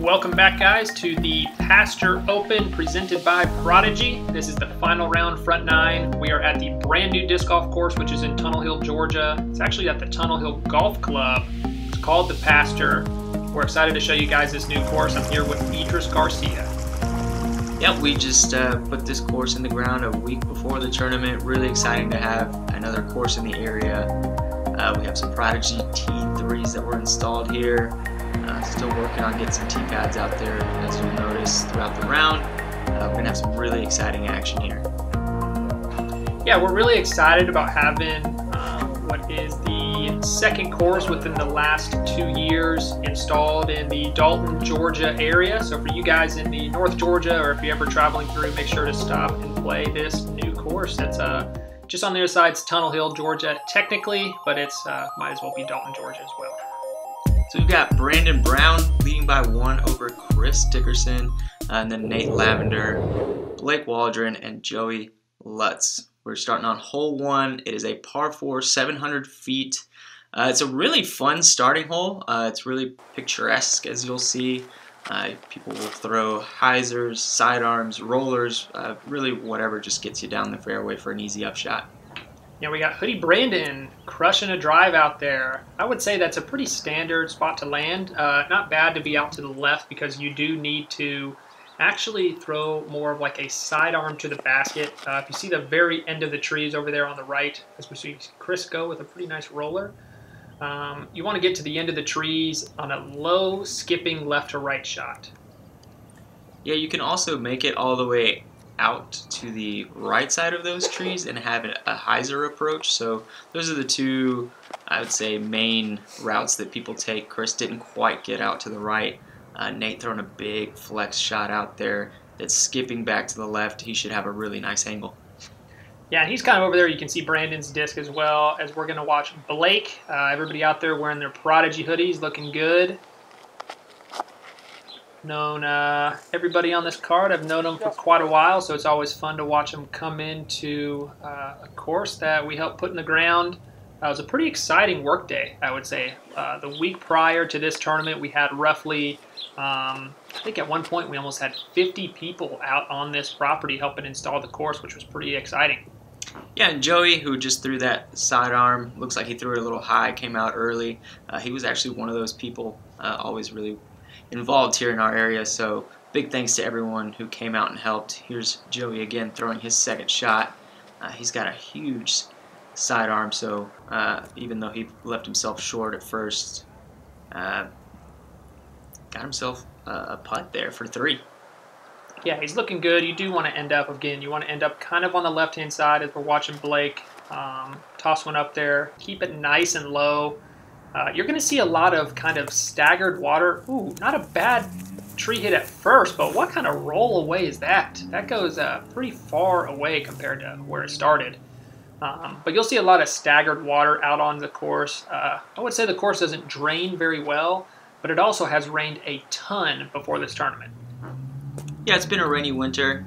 Welcome back, guys, to the Pasture Open presented by Prodigy. This is the final round, front nine. We are at the brand new disc golf course, which is in Tunnel Hill, Georgia. It's actually at the Tunnel Hill Golf Club. It's called the Pasture. We're excited to show you guys this new course. I'm here with Idris Garcia. Yep, we just put this course in the ground a week before the tournament. Really exciting to have another course in the area. We have some Prodigy T3s that were installed here. Still working on getting some T-pads out there, as you'll notice throughout the round. We're going to have some really exciting action here. Yeah, we're really excited about having what is the second course within the last 2 years installed in the Dalton, Georgia area. So for you guys in the North Georgia, or if you're ever traveling through, make sure to stop and play this new course. That's just on the other side. It's Tunnel Hill, Georgia, technically, but it's might as well be Dalton, Georgia as well. So we've got Brandon Brown leading by 1 over Chris Dickerson, and then Nate Lavender, Blake Waldron, and Joey Lutz. We're starting on hole 1. It is a par 4, 700 feet. It's a really fun starting hole. It's really picturesque, as you'll see. People will throw hyzers, sidearms, rollers, really whatever just gets you down the fairway for an easy upshot. Yeah, we got Hoodie Brandon crushing a drive out there. I would say that's a pretty standard spot to land. Not bad to be out to the left because you do need to actually throw more of like a sidearm to the basket. If you see the very end of the trees over there on the right, as we see Chris go with a pretty nice roller, you want to get to the end of the trees on a low skipping left to right shot. Yeah, you can also make it all the way out to the right side of those trees and have a hyzer approach. So those are the two, I would say, main routes that people take. Chris didn't quite get out to the right. Nate throwing a big flex shot out there that's skipping back to the left. He should have a really nice angle. Yeah, and he's kind of over there. You can see Brandon's disc as well, as we're going to watch Blake. Everybody out there wearing their Prodigy hoodies, looking good. Known everybody on this card. I've known them for quite a while, so it's always fun to watch them come into a course that we helped put in the ground. It was a pretty exciting work day, I would say. The week prior to this tournament, we had roughly, I think at one point we almost had 50 people out on this property helping install the course, which was pretty exciting. Yeah, and Joey, who just threw that sidearm, looks like he threw it a little high, came out early. He was actually one of those people always really involved here in our area, so big thanks to everyone who came out and helped. Here's Joey again throwing his second shot. He's got a huge sidearm, so even though he left himself short at first, got himself a putt there for 3. Yeah, he's looking good. You do want to end up, again, you want to end up kind of on the left-hand side as we're watching Blake toss one up there. Keep it nice and low. You're going to see a lot of kind of staggered water. Ooh, not a bad tree hit at first, but what kind of roll away is that? That goes pretty far away compared to where it started. But you'll see a lot of staggered water out on the course. I would say the course doesn't drain very well, but it also has rained a ton before this tournament. Yeah, it's been a rainy winter.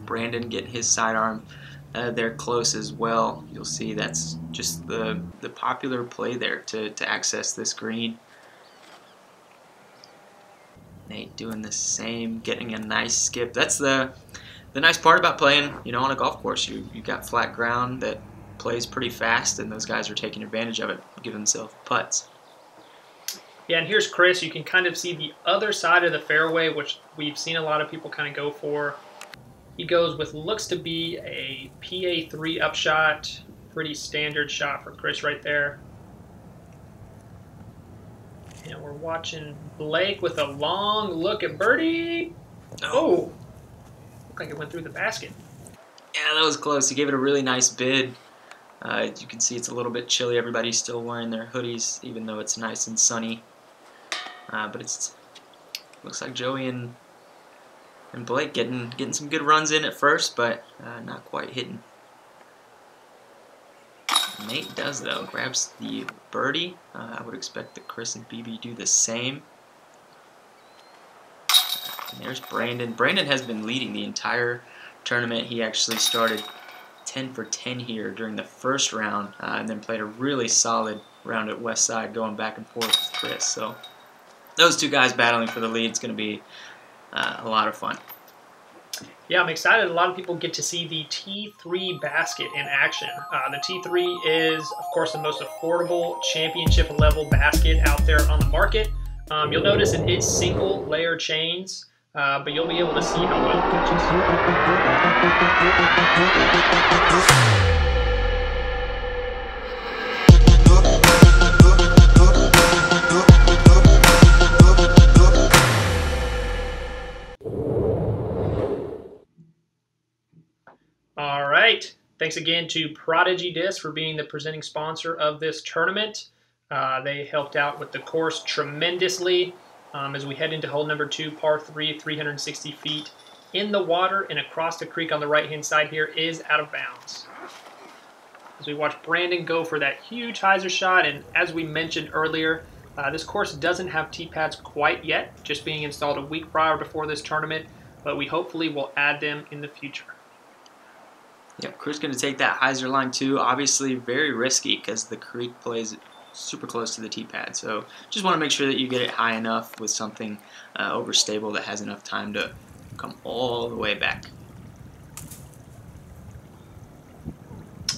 Brandon getting his sidearm they're close as well. You'll see that's just the popular play there to access this green. Nate doing the same, getting a nice skip. That's the nice part about playing, on a golf course. You got flat ground that plays pretty fast, and those guys are taking advantage of it, giving themselves putts. Yeah, and here's Chris. You can kind of see the other side of the fairway, which we've seen a lot of people kind of go for. He goes with looks to be a PA3 upshot. Pretty standard shot for Chris right there. And we're watching Blake with a long look at birdie. Oh, looked like it went through the basket. Yeah, that was close. He gave it a really nice bid. You can see it's a little bit chilly. Everybody's still wearing their hoodies, even though it's nice and sunny. But it looks like Joey and Blake getting some good runs in at first, but not quite hitting. Nate does, though. Grabs the birdie. I would expect that Chris and BB do the same. And there's Brandon. Brandon has been leading the entire tournament. He actually started 10 for 10 here during the first round, and then played a really solid round at West Side, going back and forth with Chris. So those two guys battling for the lead is going to be a lot of fun. Yeah, I'm excited. A lot of people get to see the T3 basket in action. The T3 is, of course, the most affordable championship-level basket out there on the market. You'll notice it is single-layer chains, but you'll be able to see how well it catches. All right. Thanks again to Prodigy Disc for being the presenting sponsor of this tournament. They helped out with the course tremendously as we head into hole number 2, par 3, 360 feet in the water and across the creek on the right-hand side here is out of bounds. As we watch Brandon go for that huge hyzer shot, and as we mentioned earlier, this course doesn't have tee pads quite yet, just being installed a week prior before this tournament, but we hopefully will add them in the future. Yep, Chris going to take that hyzer line too. Obviously very risky because the creek plays super close to the tee pad. So just want to make sure that you get it high enough with something overstable that has enough time to come all the way back.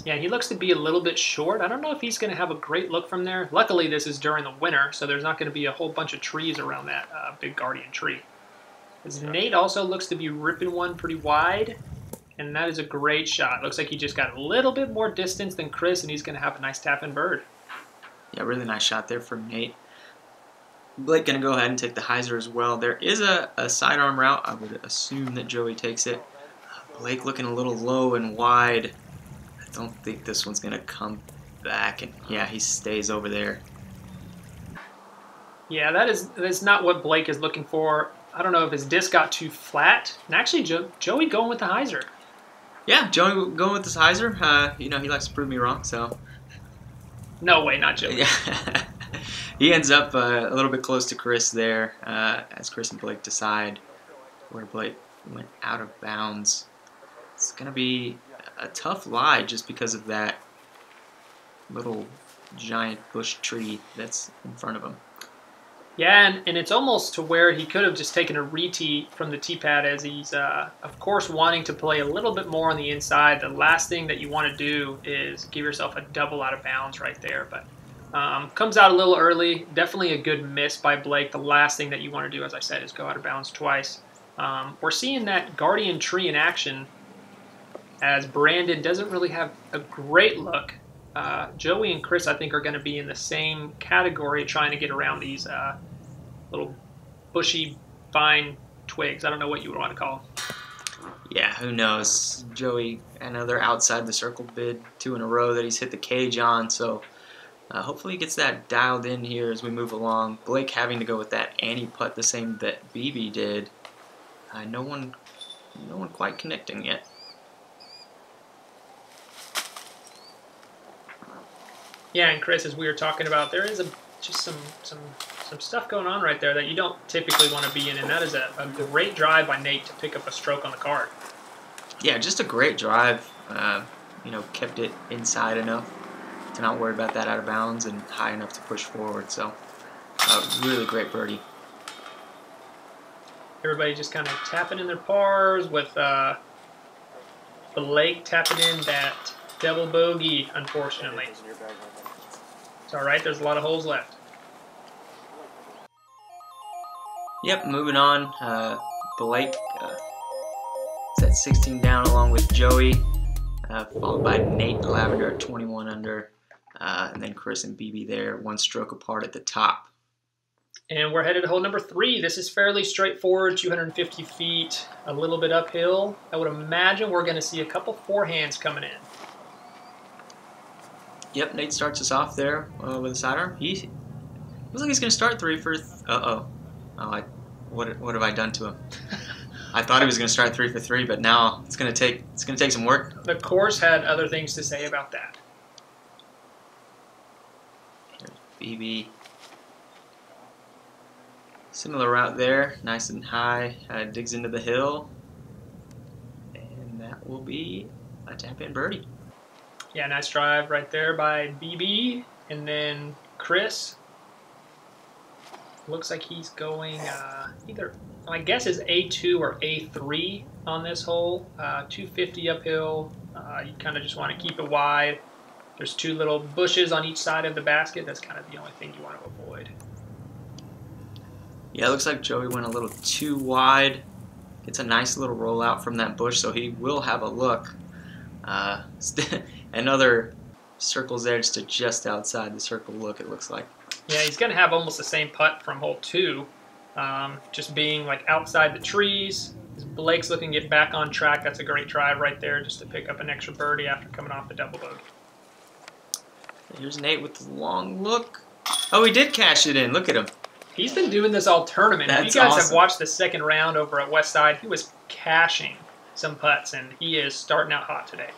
Yeah, he looks to be a little bit short. I don't know if he's going to have a great look from there. Luckily, this is during the winter, so there's not going to be a whole bunch of trees around that big guardian tree. As Nate also looks to be ripping one pretty wide. And that is a great shot. Looks like he just got a little bit more distance than Chris, and he's going to have a nice tap-in bird. Yeah, really nice shot there from Nate. Blake going to go ahead and take the hyzer as well. There is a sidearm route. I would assume that Joey takes it. Blake looking a little low and wide. I don't think this one's going to come back. And yeah, he stays over there. Yeah, that's not what Blake is looking for. I don't know if his disc got too flat. And actually, Joey going with the hyzer. Yeah, Joey going with this hyzer. You know, he likes to prove me wrong, so. No way, not Joey. Yeah. He ends up a little bit close to Chris there as Chris and Blake decide where Blake went out of bounds. It's going to be a tough lie just because of that little giant bush tree that's in front of him. Yeah, and it's almost to where he could have just taken a re-tee from the tee pad as he's, of course, wanting to play a little bit more on the inside. The last thing that you want to do is give yourself a double out of bounds right there. But comes out a little early. Definitely a good miss by Blake. The last thing that you want to do, as I said, is go out of bounds twice. We're seeing that guardian tree in action as Brandon doesn't really have a great look. Joey and Chris, I think, are going to be in the same category trying to get around these little bushy vine twigs. I don't know what you would want to call them. Yeah, who knows? Joey, another outside the circle bid, 2 in a row that he's hit the cage on, so hopefully he gets that dialed in here as we move along. Blake having to go with that Annie putt the same that BB did. No one quite connecting yet. Yeah, and Chris, as we were talking about, there is just some stuff going on right there that you don't typically want to be in, and that is a great drive by Nate to pick up a stroke on the card. Yeah, just a great drive. You know, kept it inside enough to not worry about that out of bounds and high enough to push forward. So, really great birdie. Everybody just kind of tapping in their pars with Blake tapping in that double bogey, unfortunately. It's all right. There's a lot of holes left. Yep, moving on. Blake is at 16 down along with Joey, followed by Nate Lavender at 21 under, and then Chris and BB there, 1 stroke apart at the top. And we're headed to hole number 3. This is fairly straightforward, 250 feet, a little bit uphill. I would imagine we're going to see a couple forehands coming in. Yep, Nate starts us off there with a sidearm. He looks like he's going to start 3 for... what have I done to him? I thought he was going to start 3 for 3, but now it's going to take some work. The course had other things to say about that. There's BB. Similar route there, nice and high. Digs into the hill, and that will be a tap-in birdie. Yeah, nice drive right there by BB, and then Chris Looks like he's going either, my guess is A2 or A3 on this hole. 250 uphill. You kind of just want to keep it wide. There's two little bushes on each side of the basket. That's kind of the only thing you want to avoid. Yeah, it looks like Joey went a little too wide. Gets a nice little rollout from that bush, so he will have a look. Another circle's edge to just outside the circle look, it looks like. Yeah, he's going to have almost the same putt from hole 2, just being like outside the trees. Blake's looking to get back on track. That's a great drive right there just to pick up an extra birdie after coming off the double bogey. Here's Nate with the long look. Oh, he did cash it in. Look at him. He's been doing this all tournament. That's if you guys awesome. have watched the second round over at Westside, he was cashing some putts, and he is starting out hot today.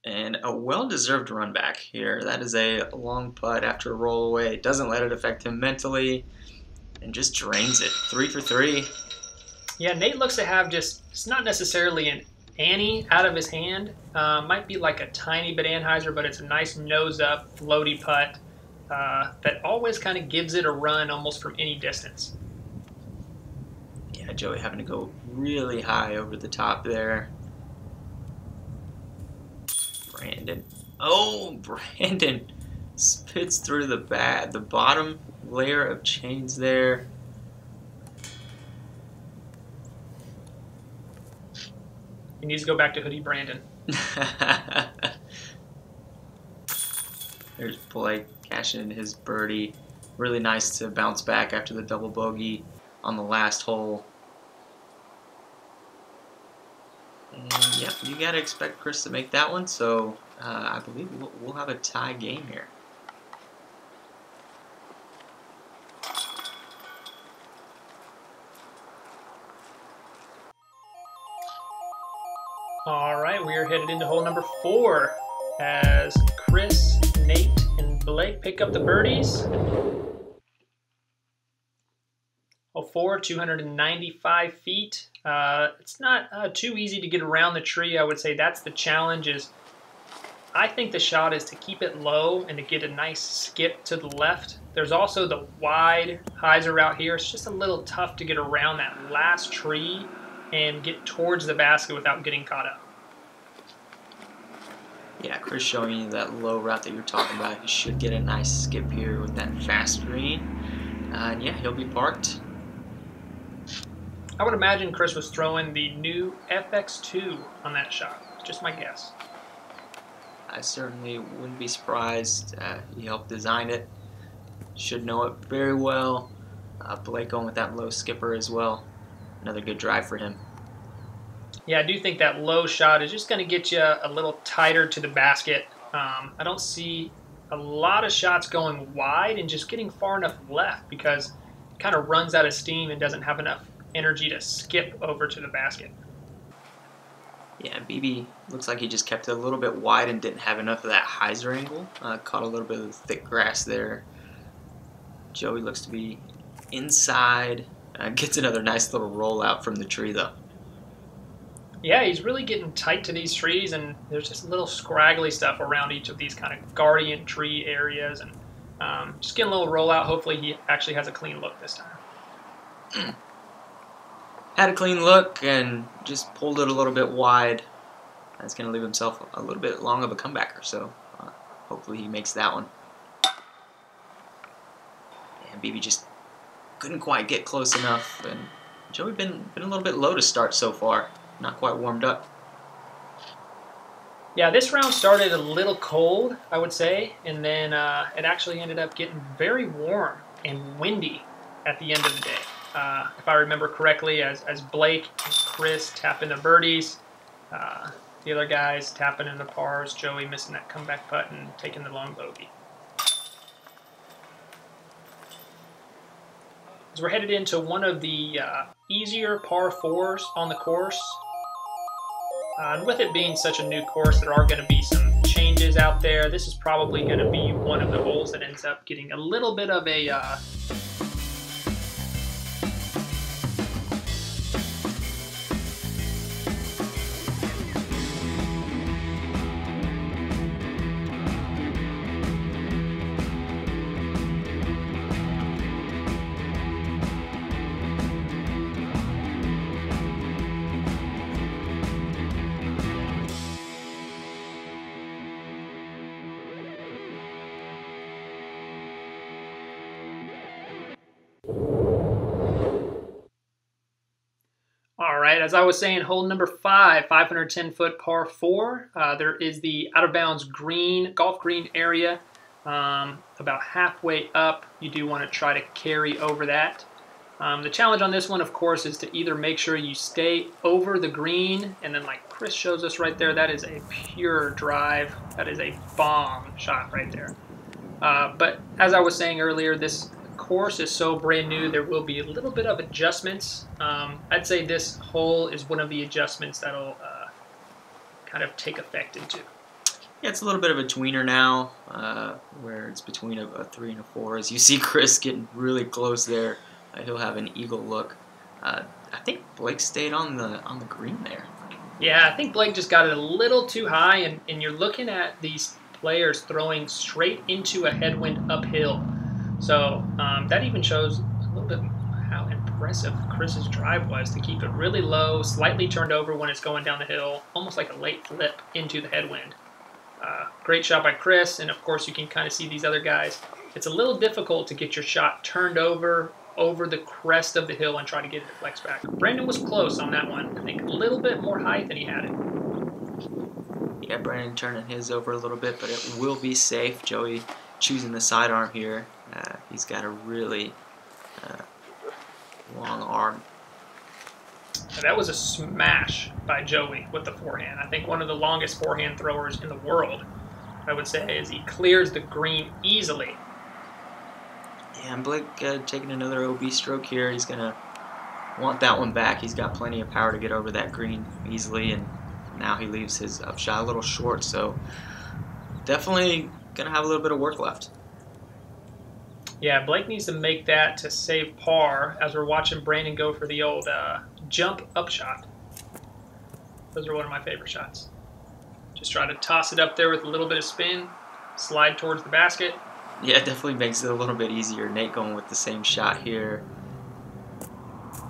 And a well-deserved run back here. That is a long putt after a roll away. Doesn't let it affect him mentally, and just drains it. 3 for 3. Yeah, Nate looks to have just, it's not necessarily an Annie out of his hand. Might be like a tiny bit Anheuser, but it's a nice nose-up, floaty putt that always kind of gives it a run almost from any distance. Yeah, Joey having to go really high over the top there. Brandon. Oh, Brandon spits through the bottom layer of chains there. He needs to go back to Hoodie Brandon. There's Blake cashing in his birdie. Really nice to bounce back after the double bogey on the last hole. And yep, you gotta expect Chris to make that one, so I believe we'll have a tie game here. All right, we are headed into hole number 4 as Chris, Nate, and Blake pick up the birdies. Hole 4, 295 feet. It's not too easy to get around the tree. I would say that's the challenge. I think the shot is to keep it low and to get a nice skip to the left. There's also the wide hyzer out here. It's just a little tough to get around that last tree and get towards the basket without getting caught up. Yeah, Chris showing you that low route that you're talking about. He should get a nice skip here with that fast green. And yeah, he'll be parked. I would imagine Chris was throwing the new FX2 on that shot. Just my guess. I certainly wouldn't be surprised. He helped design it. Should know it very well. Blake going with that low skipper as well. Another good drive for him. Yeah, I do think that low shot is just going to get you a little tighter to the basket. I don't see a lot of shots going wide and just getting far enough left because it kind of runs out of steam and doesn't have enough energy to skip over to the basket. Yeah, BB looks like he just kept it a little bit wide and didn't have enough of that hyzer angle. Caught a little bit of the thick grass there. Joey looks to be inside. Gets another nice little rollout from the tree though. Yeah, he's really getting tight to these trees, and there's just little scraggly stuff around each of these kind of guardian tree areas, and just getting a little rollout. Hopefully he actually has a clean look this time. Had a clean look and just pulled it a little bit wide. That's going to leave himself a little bit long of a comebacker, so hopefully he makes that one. And BB just couldn't quite get close enough, and Joey been a little bit low to start so far. Not quite warmed up. Yeah, this round started a little cold, I would say, and then it actually ended up getting very warm and windy at the end of the day. If I remember correctly, as Blake and Chris tapping the birdies, the other guys tapping in the pars, Joey missing that comeback putt and taking the long bogey. As we're headed into one of the easier par 4s on the course. And with it being such a new course, there are going to be some changes out there. This is probably going to be one of the holes that ends up getting a little bit of a right, as I was saying, hole number 5, 510-foot par 4. There is the out-of-bounds green, golf green area. About halfway up, you do want to try to carry over that. The challenge on this one, of course, is to either make sure you stay over the green, and then like Chris shows us right there, that is a pure drive. That is a bomb shot right there. But as I was saying earlier, this course is so brand new, there will be a little bit of adjustments. I'd say this hole is one of the adjustments that'll kind of take effect into. Yeah, it's a little bit of a tweener now, where it's between a 3 and a 4. As you see Chris getting really close there, he'll have an eagle look. I think Blake stayed on the green there. Yeah, I think Blake just got it a little too high, and you're looking at these players throwing straight into a headwind uphill. So that even shows a little bit how impressive Chris's drive was to keep it really low, slightly turned over when it's going down the hill, almost like a late flip into the headwind. Great shot by Chris, and of course you can kind of see these other guys. It's a little difficult to get your shot turned over the crest of the hill and try to get it to flex back. Brandon was close on that one. I think a little bit more height than he had it. Yeah, Brandon turning his over a little bit, but it will be safe. Joey choosing the sidearm here. He's got a really long arm. That was a smash by Joey with the forehand. I think one of the longest forehand throwers in the world, I would say, as he clears the green easily. Yeah, and Blake taking another OB stroke here. He's going to want that one back. He's got plenty of power to get over that green easily, and now he leaves his upshot a little short, so definitely going to have a little bit of work left. Yeah, Blake needs to make that to save par as we're watching Brandon go for the old jump up shot. Those are one of my favorite shots. Just try to toss it up there with a little bit of spin, slide towards the basket. Yeah, it definitely makes it a little bit easier. Nate going with the same shot here.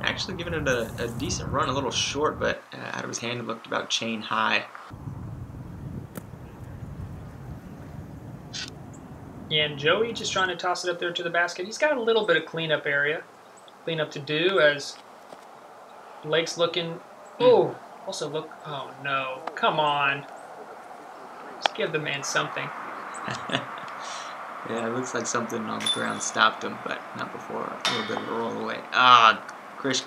Actually giving it a decent run, a little short, but out of his hand it looked about chain high. Yeah, and Joey just trying to toss it up there to the basket. He's got a little bit of cleanup to do as Blake's looking. Oh, also look. Oh no, come on. Just give the man something. Yeah, it looks like something on the ground stopped him, but not before a little bit of a roll away. Ah, Chris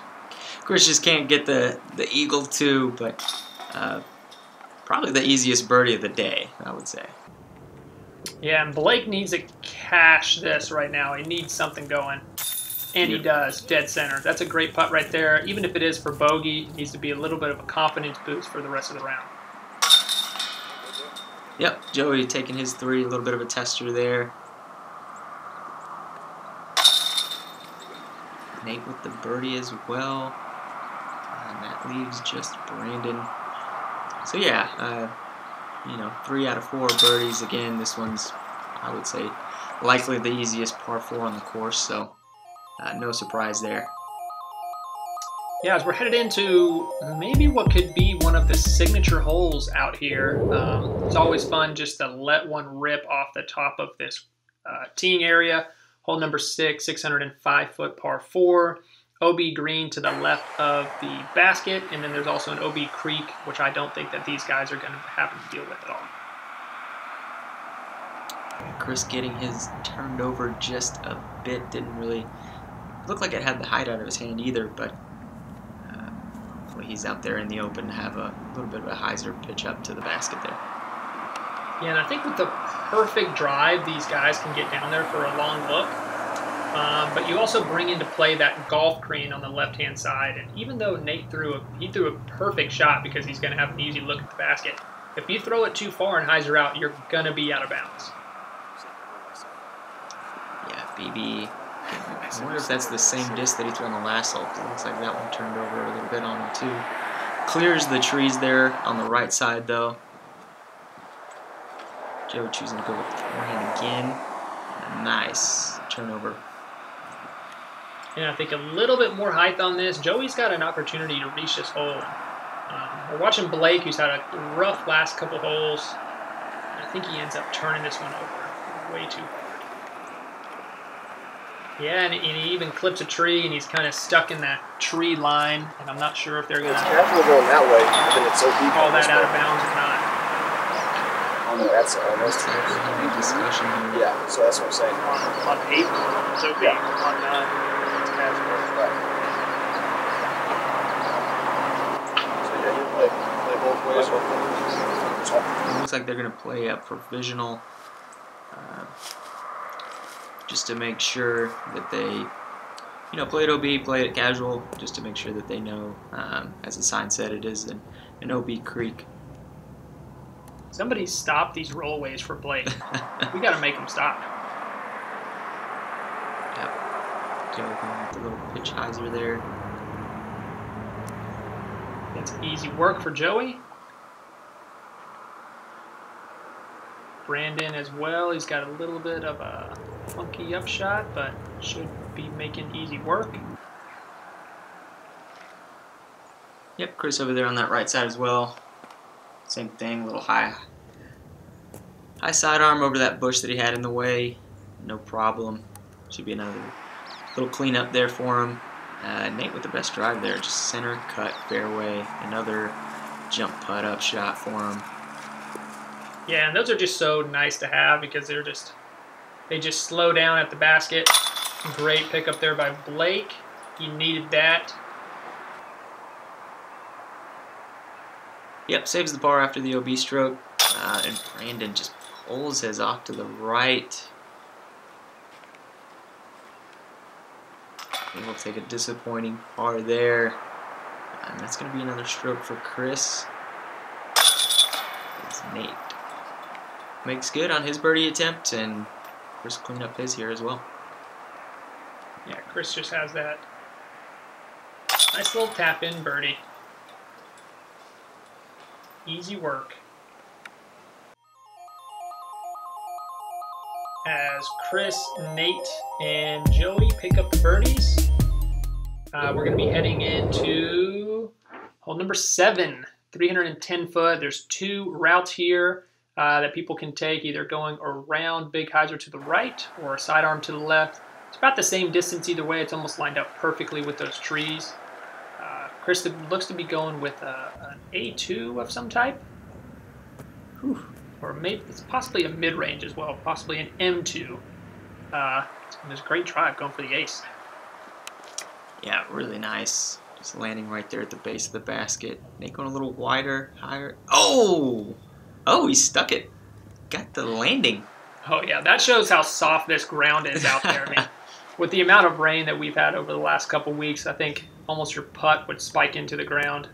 just can't get the eagle too, but probably the easiest birdie of the day, I would say. Yeah, and Blake needs to cash this right now. He needs something going. And he does, dead center. That's a great putt right there. Even if it is for bogey, it needs to be a little bit of a confidence boost for the rest of the round. Yep, Joey taking his 3, a little bit of a tester there. Nate with the birdie as well. And that leaves just Brandon. So yeah, 3 out of 4 birdies. Again, this one's, I would say, likely the easiest par 4 on the course, so no surprise there. Yeah, as we're headed into maybe what could be one of the signature holes out here. It's always fun just to let one rip off the top of this teeing area. Hole number 6, 605-foot par 4. OB green to the left of the basket, and then there's also an OB creek, which I don't think that these guys are going to happen to deal with at all. Chris getting his turned over just a bit. Didn't really look like it had the height out of his hand either, but hopefully he's out there in the open to have a little bit of a hyzer pitch up to the basket there. Yeah, and I think with the perfect drive, these guys can get down there for a long look. But you also bring into play that golf green on the left-hand side, and even though Nate threw a perfect shot because he's going to have an easy look at the basket, if you throw it too far and hyzer out, you're going to be out of bounds. Yeah, BB. I wonder if that's the same disc that he threw on the last hole. It looks like that one turned over a little bit on him too. Clears the trees there on the right side though. Joe choosing to go with the forehand again. Nice turnover. And I think a little bit more height on this. Joey's got an opportunity to reach this hole. We're watching Blake, who's had a rough last couple holes. I think he ends up turning this one over way too hard. Yeah, and he even clips a tree, and he's kind of stuck in that tree line, and I'm not sure if they're going to casual going that way, and then it's so deep. Call that out of bounds or not. That's almost a discussion here. Yeah, so that's what I'm saying. On paper, it's okay. On it's casual. Right. So yeah, you play both ways. It looks like they're going to play up provisional, just to make sure that they, play it OB, play it casual, just to make sure that they know, as the sign said, it is an OB creek. Somebody stop these rollaways for Blake. We got to make them stop. Yep. Joey with the little pitch hyzer there. It's easy work for Joey. Brandon as well. He's got a little bit of a funky upshot, but should be making easy work. Yep, Chris over there on that right side as well. Same thing, a little high sidearm over that bush that he had in the way. No problem. Should be another little cleanup there for him. Nate with the best drive there, just center cut fairway. Another jump putt up shot for him. Yeah, and those are just so nice to have because they just slow down at the basket. Great pickup there by Blake. He needed that. Yep, saves the par after the OB stroke. And Brandon just pulls his off to the right. It looks like a disappointing par there. And that's going to be another stroke for Chris. It's Nate. Makes good on his birdie attempt, and Chris cleaned up his here as well. Yeah, Chris just has that nice little tap-in birdie. Easy work. As Chris, Nate, and Joey pick up the birdies, we're going to be heading into hole number 7, 310 foot. There's 2 routes here that people can take, either going around Big Hyzer to the right or sidearm to the left. It's about the same distance either way. It's almost lined up perfectly with those trees. Chris looks to be going with an A2 of some type. Whew. Or maybe it's possibly a mid-range as well, possibly an M2. There's a great drive going for the ace. Yeah, really nice. Just landing right there at the base of the basket. Nate going a little wider, higher. Oh! Oh, he stuck it. Got the landing. Oh, yeah, that shows how soft this ground is out there. I mean, with the amount of rain that we've had over the last couple weeks, I think almost your putt would spike into the ground.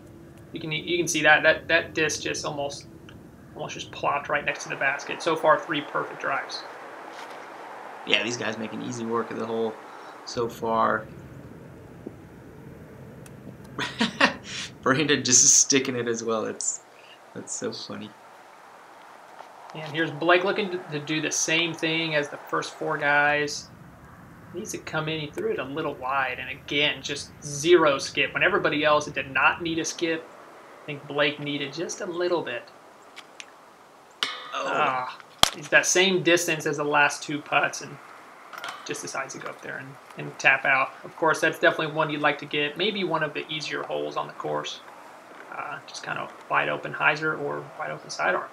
You can see that disc just almost just plopped right next to the basket. So far, 3 perfect drives. Yeah, these guys making easy work of the hole so far. Brandon just sticking it as well. That's so funny. And here's Blake looking to do the same thing as the first 4 guys. Needs to come in. He threw it a little wide, and again, just 0 skip. When everybody else did not need a skip, I think Blake needed just a little bit. Oh. He's that same distance as the last 2 putts, and just decides to go up there and tap out. Of course, that's definitely one you'd like to get. Maybe one of the easier holes on the course. Just kind of wide open hyzer or wide open sidearm.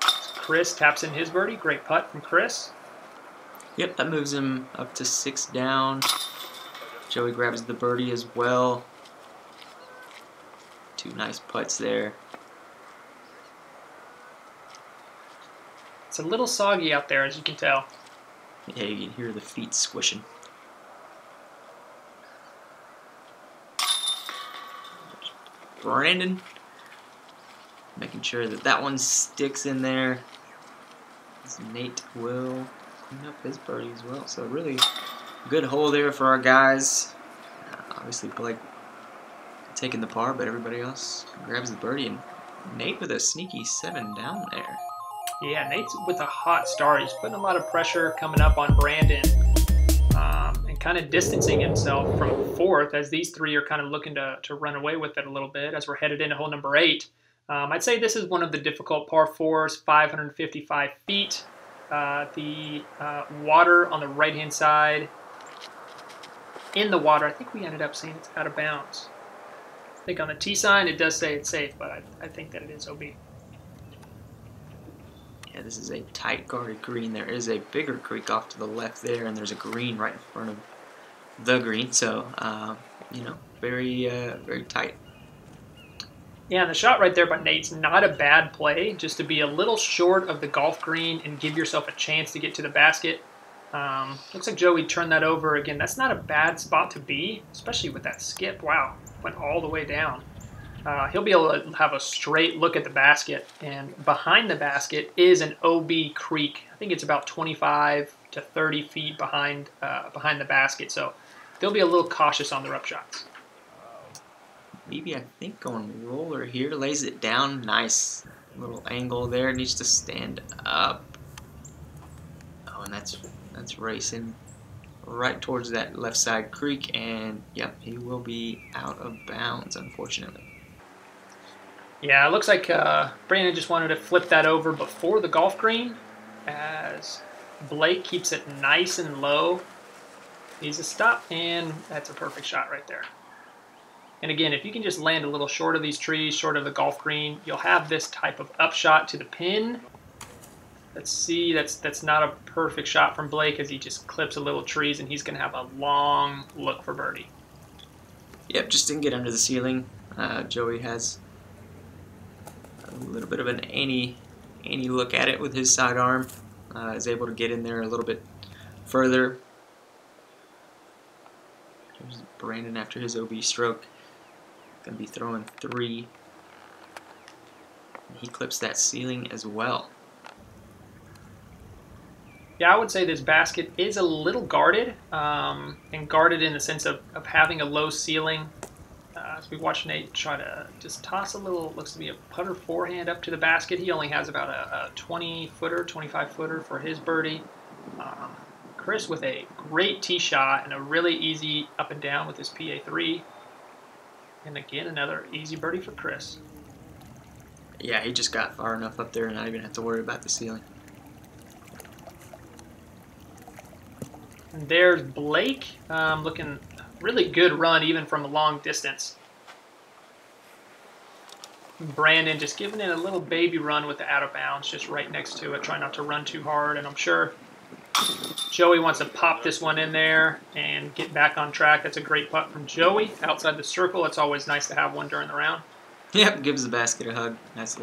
Chris taps in his birdie. Great putt from Chris. Yep, that moves him up to 6 down. Joey grabs the birdie as well. 2 nice putts there. It's a little soggy out there, as you can tell. Yeah, you can hear the feet squishing. Brandon making sure that one sticks in there. Nate will clean up his birdie as well. So really good hole there for our guys. Obviously Blake taking the par, but everybody else grabs the birdie. And Nate with a sneaky 7 down there. Yeah, Nate's with a hot start. He's putting a lot of pressure coming up on Brandon and kind of distancing himself from 4th as these 3 are kind of looking to run away with it a little bit as we're headed into hole number 8. I'd say this is one of the difficult par 4s, 555 feet. the water on the right-hand side. In the water, I think we ended up saying it's out of bounds. I think on the T sign it does say it's safe, but I think that it is OB. Yeah, this is a tight guarded green. There is a bigger creek off to the left there, and there's a green right in front of the green. So, you know, very tight. Yeah, and the shot right there by Nate's not a bad play, just to be a little short of the golf green and give yourself a chance to get to the basket. Looks like Joey turned that over again. That's not a bad spot to be, especially with that skip. Wow, went all the way down. He'll be able to have a straight look at the basket, and behind the basket is an OB creek. I think it's about 25 to 30 feet behind the basket, so they'll be a little cautious on their up shots. Maybe I think going roller here, lays it down, nice little angle there, needs to stand up. Oh, and that's racing right towards that left side creek, and yep, he will be out of bounds, unfortunately. Yeah, it looks like Brandon just wanted to flip that over before the golf green, as Blake keeps it nice and low. Needs a stop, and that's a perfect shot right there. And again, if you can just land a little short of these trees, short of the golf green, you'll have this type of upshot to the pin. Let's see, that's not a perfect shot from Blake, as he just clips a little trees, and he's going to have a long look for birdie. Yep, just didn't get under the ceiling. Joey has a little bit of an any look at it with his sidearm. Is able to get in there a little bit further. There's Brandon after his OB stroke. Going to be throwing 3. He clips that ceiling as well. Yeah, I would say this basket is a little guarded, and guarded in the sense of having a low ceiling. As we watch Nate try to just toss a little, looks to be a putter forehand up to the basket. He only has about a 20-footer, 25-footer for his birdie. Chris with a great tee shot and a really easy up and down with his PA3. And again, another easy birdie for Chris. Yeah, he just got far enough up there and not even have to worry about the ceiling. And there's Blake, looking really good run even from a long distance. Brandon just giving it a little baby run with the out of bounds, just right next to it, trying not to run too hard. And I'm sure Joey wants to pop this one in there and get back on track. That's a great putt from Joey outside the circle. It's always nice to have one during the round. Yep, gives the basket a hug. Nice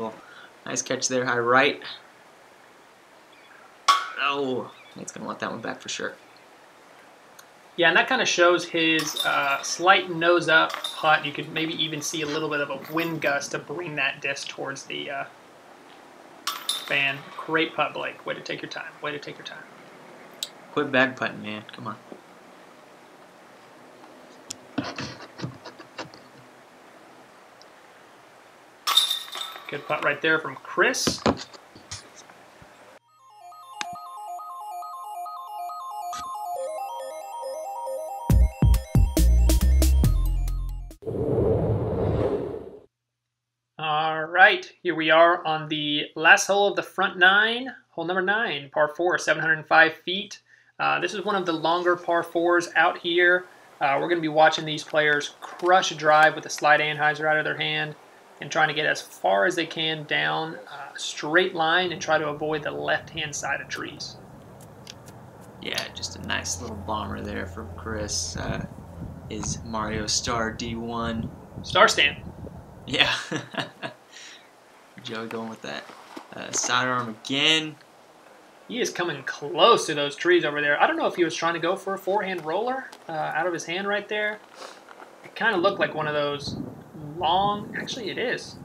catch there, high right. Oh, Nate's gonna want that one back for sure. Yeah, and that kind of shows his slight nose-up putt. You could maybe even see a little bit of a wind gust to bring that disc towards the fan. Great putt, Blake. Way to take your time. Way to take your time. Quit bag putting, man. Come on. Good putt right there from Chris. All right, here we are on the last hole of the front 9, hole number 9, par 4, 705 feet. This is one of the longer par 4s out here. We're going to be watching these players crush a drive with a slide anhyzer out of their hand and trying to get as far as they can down a straight line and try to avoid the left-hand side of trees. Yeah, just a nice little bomber there from Chris. His Mario Star D1. Star stand. Yeah. Joey going with that sidearm again. He is coming close to those trees over there. I don't know if he was trying to go for a forehand roller out of his hand right there. It kind of looked like one of those long... Actually, it is.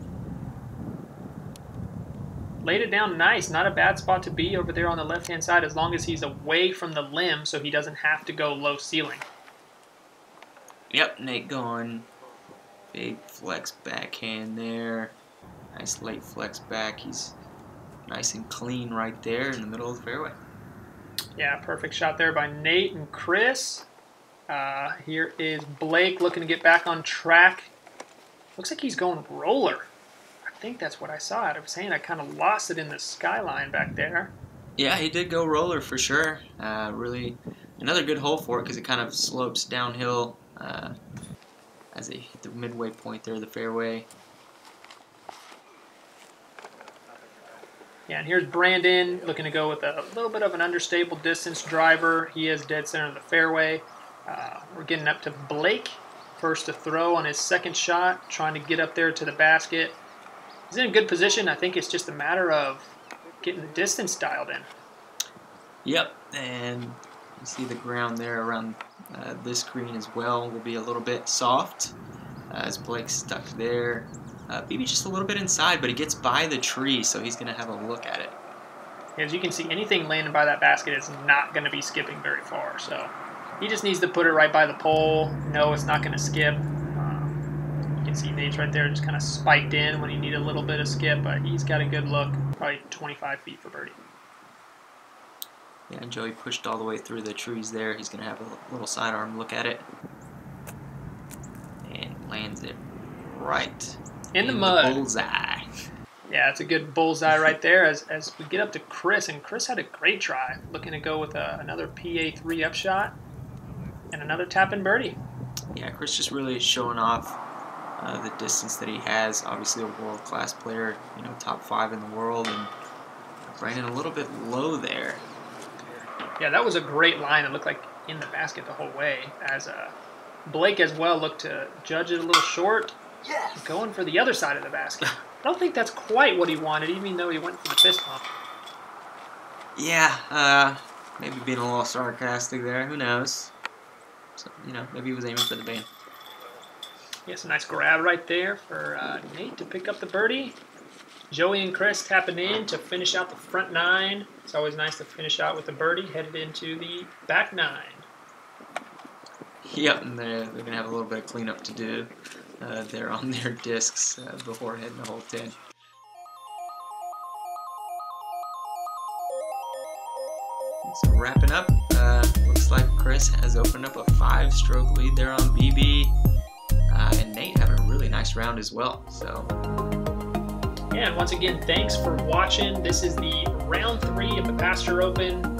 Laid it down nice. Not a bad spot to be over there on the left-hand side as long as he's away from the limb so he doesn't have to go low ceiling. Yep, Nate going. Big flex backhand there. Nice late flex back. He's nice and clean right there in the middle of the fairway. Yeah, perfect shot there by Nate and Chris. Here is Blake looking to get back on track. Looks like he's going roller. I think that's what I saw out of his hand. I kind of lost it in the skyline back there. Yeah, he did go roller for sure. Really, another good hole for it because it kind of slopes downhill as they hit the midway point there, the fairway. Yeah, and here's Brandon looking to go with a little bit of an understable distance driver. He is dead center of the fairway. We're getting up to Blake, first to throw on his second shot, trying to get up there to the basket. He's in a good position. I think it's just a matter of getting the distance dialed in. Yep, and you see the ground there around this green as well will be a little bit soft as Blake's stuck there. Maybe just a little bit inside, but he gets by the tree, so he's going to have a look at it. As you can see, anything landing by that basket is not going to be skipping very far, so he just needs to put it right by the pole. No, it's not going to skip. You can see Nate's right there just kind of spiked in when he needed a little bit of skip, but he's got a good look, probably 25 feet for birdie. Yeah, and Joey pushed all the way through the trees there. He's going to have a little sidearm look at it. And lands it right in the mud. Bullseye. Yeah, it's a good bullseye right there as we get up to Chris. And Chris had a great try, looking to go with another PA3 upshot and another tap-in birdie. Yeah, Chris just really showing off the distance that he has. Obviously a world-class player, you know, top 5 in the world. And Brandon a little bit low there. Yeah, that was a great line. It looked like in the basket the whole way. As Blake as well looked to judge it a little short. Yes. Going for the other side of the basket. I don't think that's quite what he wanted, even though he went for the fist pump. Yeah, maybe being a little sarcastic there. Who knows? So, you know, maybe he was aiming for the band. Yes, a nice grab right there for Nate to pick up the birdie. Joey and Chris tapping in to finish out the front 9. It's always nice to finish out with a birdie, headed into the back 9. Yep, and they're going to have a little bit of cleanup to do there on their discs before heading to hole 10. So wrapping up, looks like Chris has opened up a 5-stroke lead there on BB, and Nate having a really nice round as well. So. Yeah, and once again, thanks for watching. This is the round 3 of the Pasture Open.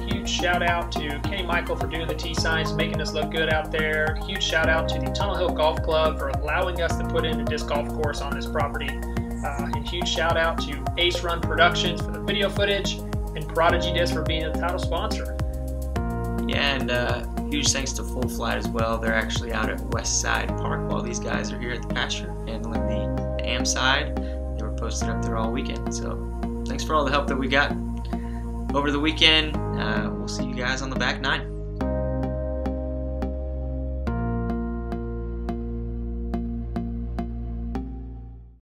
Huge shout out to Kenny Michael for doing the tee signs, making us look good out there. Huge shout out to the Tunnel Hill Golf Club for allowing us to put in a disc golf course on this property. And huge shout out to Ace Run Productions for the video footage, and Prodigy Disc for being the title sponsor. Yeah, and huge thanks to Full Flat as well. They're actually out at West Side Park while these guys are here at the pasture handling the AM side. They were posted up there all weekend. So thanks for all the help that we got over the weekend. We'll see you guys on the back 9.